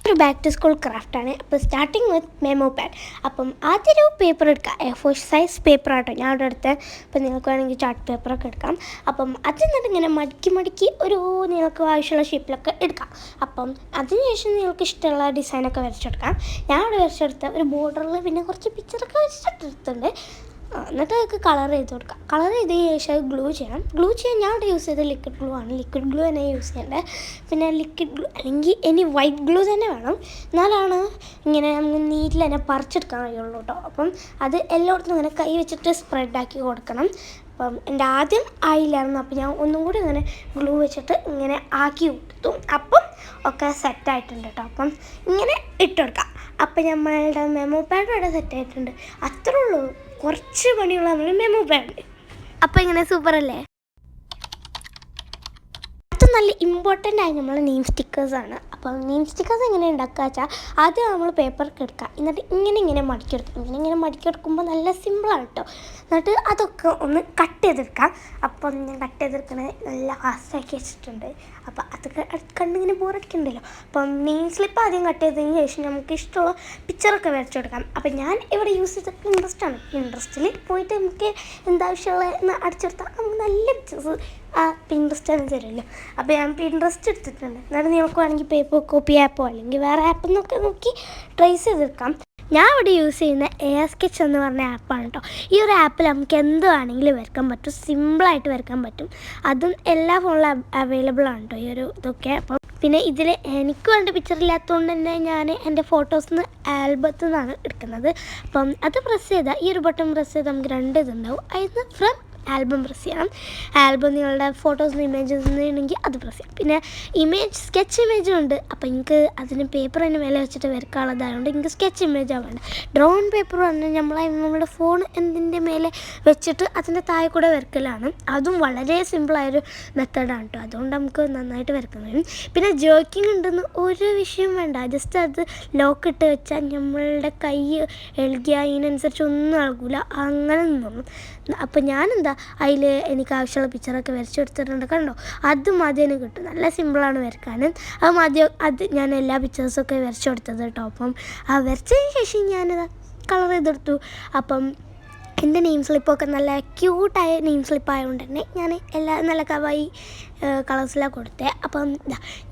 ഒരു back to school ക്രാഫ്റ്റാണ്. അപ്പോൾ starting with memo pad. അപ്പം ആദ്യമൊരു പേപ്പർ എടുക്കുക, A4 സൈസ് പേപ്പർ ആട്ടോ ഞാൻ അവിടെ എടുത്ത്. അപ്പം നിങ്ങൾക്ക് വേണമെങ്കിൽ ചാർട്ട് പേപ്പറൊക്കെ എടുക്കാം. അപ്പം അത് എന്നിട്ട് ഇങ്ങനെ മടക്കി ഒരു നിങ്ങൾക്ക് ആവശ്യമുള്ള ഷേപ്പിലൊക്കെ എടുക്കാം. അപ്പം അതിനുശേഷം നിങ്ങൾക്ക് ഇഷ്ടമുള്ള ഡിസൈനൊക്കെ വരച്ചെടുക്കാം. ഞാൻ അവിടെ വരച്ചെടുത്ത ഒരു ബോർഡറിൽ പിന്നെ കുറച്ച് പിക്ചറൊക്കെ വരച്ചെടുത്തിട്ടുണ്ട്. എന്നിട്ട് അതൊക്കെ കളർ ചെയ്ത് കൊടുക്കാം. കളർ ചെയ്തതിന് ശേഷം അത് ഗ്ലൂ ചെയ്യാൻ ഞാൻ ഇവിടെ യൂസ് ചെയ്തത് ലിക്വിഡ് ഗ്ലൂ ആണ്. ലിക്വിഡ് ഗ്ലൂ തന്നെ യൂസ് ചെയ്യേണ്ടത്. പിന്നെ ലിക്വിഡ് ഗ്ലൂ അല്ലെങ്കിൽ ഇനി വൈറ്റ് ഗ്ലൂ തന്നെ വേണം, എന്നാലാണ് ഇങ്ങനെ നമുക്ക് നീറ്റിൽ തന്നെ പറിച്ചെടുക്കാൻ കഴിയുള്ളൂ കേട്ടോ. അപ്പം അത് എല്ലായിടത്തും ഇങ്ങനെ കൈ വെച്ചിട്ട് സ്പ്രെഡാക്കി കൊടുക്കണം. അപ്പം എൻ്റെ ആദ്യം ആയില്ലായിരുന്നു, അപ്പം ഞാൻ ഒന്നും കൂടി ഇങ്ങനെ ഗ്ലൂ വെച്ചിട്ട് ഇങ്ങനെ ആക്കി കൊടുത്തു. അപ്പം ഒക്കെ സെറ്റായിട്ടുണ്ട് കേട്ടോ. അപ്പം ഇങ്ങനെ ഇട്ട് കൊടുക്കാം. അപ്പം നമ്മളുടെ മെമോ പാഡ് ഇവിടെ സെറ്റായിട്ടുണ്ട്. അത്രേ ഉള്ളൂ, കുറച്ച് പണിയുള്ള നമ്മൾ മെമോ പാഡ്. അപ്പം ഇങ്ങനെ സൂപ്പറല്ലേ? നല്ല ഇമ്പോർട്ടൻ്റ് ആയി നമ്മൾ നെയിം സ്റ്റിക്കേഴ്സാണ്. അപ്പം നെയിം സ്റ്റിക്കേഴ്സ് എങ്ങനെ ഉണ്ടാക്കുക വെച്ചാൽ ആദ്യം നമ്മൾ പേപ്പറൊക്കെ എടുക്കുക, എന്നിട്ട് ഇങ്ങനെ മടിക്കെടുക്കും. ഇങ്ങനെ മടിക്കെടുക്കുമ്പോൾ നല്ല സിമ്പിളാണ് കേട്ടോ. എന്നിട്ട് അതൊക്കെ ഒന്ന് കട്ട് ചെയ്തെടുക്കാം. അപ്പം ഞാൻ കട്ട് ചെയ്തെടുക്കണത് നല്ല ഫാസ്റ്റാക്കി വെച്ചിട്ടുണ്ട്. അപ്പം അതൊക്കെ കണ്ടിങ്ങനെ ബോറടിക്കണ്ടല്ലോ. അപ്പം നെയിം സ്ലിപ്പ് ആദ്യം കട്ട് ചെയ്തതിന് ശേഷം നമുക്ക് ഇഷ്ടമുള്ള പിക്ചറൊക്കെ വരച്ചെടുക്കാം. അപ്പം ഞാൻ ഇവിടെ യൂസ് ചെയ്ത പിൻട്രസ്റ്റാണ്. പിൻട്രസ്റ്റിൽ പോയിട്ട് നമുക്ക് എന്താവശ്യമുള്ള അടിച്ചെടുത്താൽ നമുക്ക് നല്ല പിക്ചേഴ്സ് ആ പിൻട്രസ്റ്റ് തരുമല്ലോ. അപ്പോൾ ഞാൻ പിൻട്രസ്റ്റ് എടുത്തിട്ടുണ്ട്. എന്നിട്ട് നിങ്ങൾക്ക് വേണമെങ്കിൽ പേപ്പർ കോപ്പി ആപ്പോ അല്ലെങ്കിൽ വേറെ ആപ്പ് എന്നൊക്കെ നോക്കി ട്രേസ് ചെയ്തെടുക്കാം. ഞാൻ ഇവിടെ യൂസ് ചെയ്യുന്ന എയർ സ്കെച്ച് എന്ന് പറഞ്ഞ ആപ്പാണ് കേട്ടോ. ഈ ഒരു ആപ്പിൽ നമുക്ക് എന്ത് വേണമെങ്കിലും വരയ്ക്കാൻ പറ്റും, സിമ്പിളായിട്ട് വരയ്ക്കാൻ പറ്റും. അതും എല്ലാ ഫോണിലും അവൈലബിൾ ആണ് കേട്ടോ ഈ ഒരു ഇതൊക്കെ. അപ്പം പിന്നെ ഇതിൽ എനിക്ക് വേണ്ട പിക്ചർ ഇല്ലാത്തതുകൊണ്ട് തന്നെ ഞാൻ എൻ്റെ ഫോട്ടോസിൽ നിന്ന് ആൽബത്തിൽ നിന്നാണ് എടുക്കുന്നത്. അപ്പം അത് പ്രസ് ചെയ്താൽ ഈ ഒരു ബട്ടൺ പ്രസ് ചെയ്താൽ നമുക്ക് രണ്ട് ഇതുണ്ടാവും. അതിന് ഫ്രം ആൽബം പ്രസ് ചെയ്യണം. ആൽബം നിങ്ങളുടെ ഫോട്ടോസ് ഇമേജസ് ഉണ്ടെങ്കിൽ അത് പ്രസ് ചെയ്യാം. പിന്നെ ഇമേജ് സ്കെച്ച് ഇമേജും ഉണ്ട്. അപ്പോൾ എനിക്ക് അതിന് പേപ്പർ അതിന് മേലെ വെച്ചിട്ട് വരക്കാനുള്ളതായതുകൊണ്ട് എനിക്ക് സ്കെച്ച് ഇമേജാണ് വേണ്ടത്. ഡ്രോൺ പേപ്പർ പറഞ്ഞാൽ നമ്മുടെ ഫോൺ എന്തിൻ്റെ മേലെ വെച്ചിട്ട് അതിൻ്റെ താഴെ കൂടെ വരക്കലാണ്. അതും വളരെ സിമ്പിളായൊരു മെത്തേഡാണ് കേട്ടോ. അതുകൊണ്ട് നമുക്ക് നന്നായിട്ട് വരക്കാൻ കഴിയും. പിന്നെ ജേർക്കിങ് ഉണ്ടെന്ന് ഒരു വിഷയം വേണ്ട, ജസ്റ്റ് അത് ലോക്ക് ഇട്ട് വെച്ചാൽ നമ്മളുടെ കൈ എളുകിയാൽ അതിനനുസരിച്ച് ഒന്നും ഇളകില്ല, അങ്ങനെ നിന്നോളും. അപ്പോൾ ഞാനെന്താ അതിൽ എനിക്ക് ആവശ്യമുള്ള പിക്ചറൊക്കെ വരച്ചു കൊടുത്തിട്ടുണ്ട്. കണ്ടോ, അത് മതിയെ കിട്ടും. നല്ല സിമ്പിളാണ് വരക്കാൻ. അത് ഞാൻ എല്ലാ പിക്ചേഴ്സൊക്കെ വരച്ചു കൊടുത്തത് കേട്ടോ. അപ്പം ആ വരച്ചതിന് ശേഷം ഞാനത് കളർ ചെയ്തെടുത്തു. അപ്പം എൻ്റെ നെയിം സ്ലിപ്പൊക്കെ നല്ല ക്യൂട്ടായ നെയിം സ്ലിപ്പായതുകൊണ്ട് തന്നെ ഞാൻ നല്ല കവായി കളേഴ്സിലാണ് കൊടുത്തത്. അപ്പം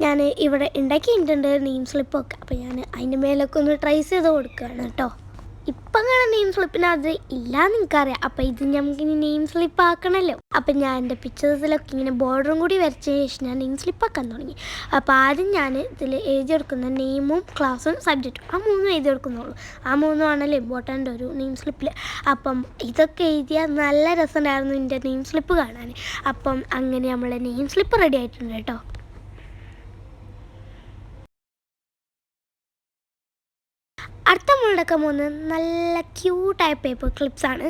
ഞാൻ ഇവിടെ ഉണ്ടാക്കിയിട്ടുണ്ട് നെയിം സ്ലിപ്പൊക്കെ. അപ്പം ഞാൻ അതിൻ്റെ മേലൊക്കെ ഒന്ന് ട്രേസ് ചെയ്ത് കൊടുക്കുകയാണ് കേട്ടോ. ഇപ്പം അങ്ങനെ നെയിം സ്ലിപ്പിന് അത് ഇല്ലയെന്ന് എനിക്കറിയാം. അപ്പം ഇത് നമുക്കിനി നെയിം സ്ലിപ്പ് ആക്കണമല്ലോ. അപ്പം ഞാൻ എൻ്റെ പിക്ചേഴ്സിലൊക്കെ ഇങ്ങനെ ബോർഡറും കൂടി വരച്ചതിന് ശേഷം ഞാൻ നെയിം സ്ലിപ്പാക്കാൻ തുടങ്ങി. അപ്പോൾ ആദ്യം ഞാൻ ഇതിൽ എഴുതി കൊടുക്കുന്ന നെയിമും ക്ലാസ്സും സബ്ജക്റ്റും ആ മൂന്നും എഴുതി കൊടുക്കുന്നുള്ളൂ. ആ മൂന്നും ആണല്ലോ ഇമ്പോർട്ടൻ്റ് ഒരു നെയിം സ്ലിപ്പിൽ. അപ്പം ഇതൊക്കെ എഴുതിയാൽ നല്ല രസമുണ്ടായിരുന്നു എൻ്റെ നെയിം സ്ലിപ്പ് കാണാൻ. അപ്പം അങ്ങനെ നമ്മളെ നെയിം സ്ലിപ്പ് റെഡി ആയിട്ടുണ്ട് കേട്ടോ. അടുത്ത നമ്മൾ ഉണ്ടാക്കാൻ പോകുന്നത് നല്ല ക്യൂട്ടായ പേപ്പർ ക്ലിപ്സാണ്.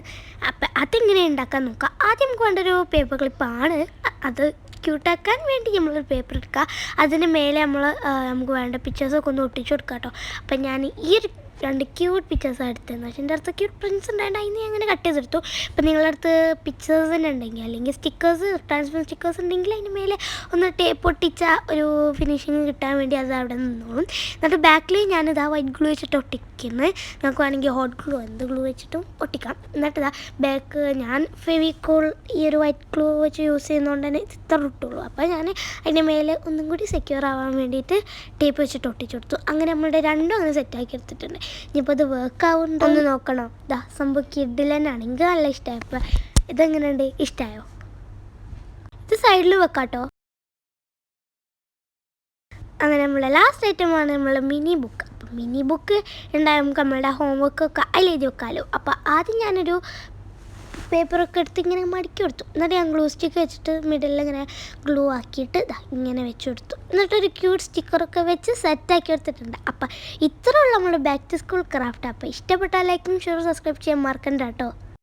അപ്പം അതെങ്ങനെ ഉണ്ടാക്കാൻ നോക്കാം. ആദ്യം നമുക്ക് വേണ്ടൊരു പേപ്പർ ക്ലിപ്പാണ്. അത് ക്യൂട്ടാക്കാൻ വേണ്ടി നമ്മളൊരു പേപ്പർ എടുക്കുക, അതിന് മേലെ നമുക്ക് വേണ്ട പിക്ചേഴ്സൊക്കെ ഒന്ന് ഒട്ടിച്ചു കൊടുക്കാം കേട്ടോ. അപ്പം ഞാൻ ഈ ഒരു 2 ക്യൂട്ട് പിക്ചേഴ്സാണ് എടുത്തതെന്ന് വെച്ചാൽ എൻ്റെ അടുത്ത് ക്യൂട്ട് പ്രിൻസ് ഉണ്ടായിട്ട് അതിന് അങ്ങനെ കട്ട് ചെയ്തെടുത്തു. ഇപ്പം നിങ്ങളുടെ അടുത്ത് പിക്ചേഴ്സ് തന്നെ ഉണ്ടെങ്കിൽ അല്ലെങ്കിൽ സ്റ്റിക്കേഴ്സ് ട്രാൻസ്പെറൻറ്റ് സ്റ്റിക്കേഴ്സ് ഉണ്ടെങ്കിൽ അതിന് മേലെ ഒന്ന് ടേപ്പ് ഒട്ടിച്ച ഒരു ഫിനിഷിങ് കിട്ടാൻ വേണ്ടി അത് അവിടെ നിന്നോളും. എന്നിട്ട് ബാക്കിൽ ഞാനിതാ വൈറ്റ് ഗ്ലൂ വെച്ചിട്ട് ഒട്ടിക്കുന്നത്. നമുക്ക് വേണമെങ്കിൽ ഹോട്ട് ഗ്ലൂ എന്ത് ഗ്ലൂ വെച്ചിട്ടും ഒട്ടിക്കാം. എന്നിട്ട് ബാക്ക് ഞാൻ ഫെവിക്കോൾ ഈ ഒരു വൈറ്റ് ഗ്ലൂ വെച്ച് യൂസ് ചെയ്യുന്നതുകൊണ്ട് തന്നെ ഇത്ര ഇട്ടുള്ളൂ. അപ്പോൾ ഞാൻ അതിൻ്റെ മേലെ ഒന്നും കൂടി സെക്യൂർ ആവാൻ വേണ്ടിയിട്ട് ടേപ്പ് വെച്ചിട്ട് ഒട്ടിച്ചു കൊടുത്തു. അങ്ങനെ നമ്മളുടെ രണ്ടും അങ്ങനെ സെറ്റാക്കി എടുത്തിട്ടുണ്ട്. ഇനിയിപ്പോൾ ഇത് വർക്ക് ആവുന്നുണ്ടോ എന്ന് നോക്കണം. സംഭവം കിഡിലെന്നാണ്, എനിക്ക് നല്ല ഇഷ്ടമായി. അപ്പോൾ ഇതെങ്ങനെയുണ്ട്, ഇഷ്ടമായോ? ഇത് സൈഡിൽ വെക്കാട്ടോ. അങ്ങനെ നമ്മളെ ലാസ്റ്റ് ഐറ്റമാണ് നമ്മളെ മിനി ബുക്ക്. അപ്പം മിനി ബുക്ക് ഉണ്ടായാൽ നമുക്ക് നമ്മളുടെ ഹോംവർക്കൊക്കെ അതിൽ എഴുതി വെക്കാമല്ലോ. അപ്പോൾ ആദ്യം ഞാനൊരു പേപ്പറൊക്കെ എടുത്ത് ഇങ്ങനെ മടക്കി കൊടുത്തു. എന്നിട്ട് ഞാൻ ഗ്ലൂ സ്റ്റിക്ക് വെച്ചിട്ട് മിഡിലിൽ ഇങ്ങനെ ഗ്ലൂ ആക്കിയിട്ട് ഇങ്ങനെ വെച്ച് കൊടുത്തു. എന്നിട്ടൊരു ക്യൂട്ട് സ്റ്റിക്കറൊക്കെ വെച്ച് സെറ്റാക്കി എടുത്തിട്ടുണ്ട്. അപ്പം ഇത്രയുള്ള നമ്മുടെ ബാക്ക് ടു സ്കൂൾ ക്രാഫ്റ്റ്. അപ്പോൾ ഇഷ്ടപ്പെട്ടാൽ ലൈക്കും ഷെയർ സബ്സ്ക്രൈബ് ചെയ്യാൻ മറക്കണ്ട കേട്ടോ.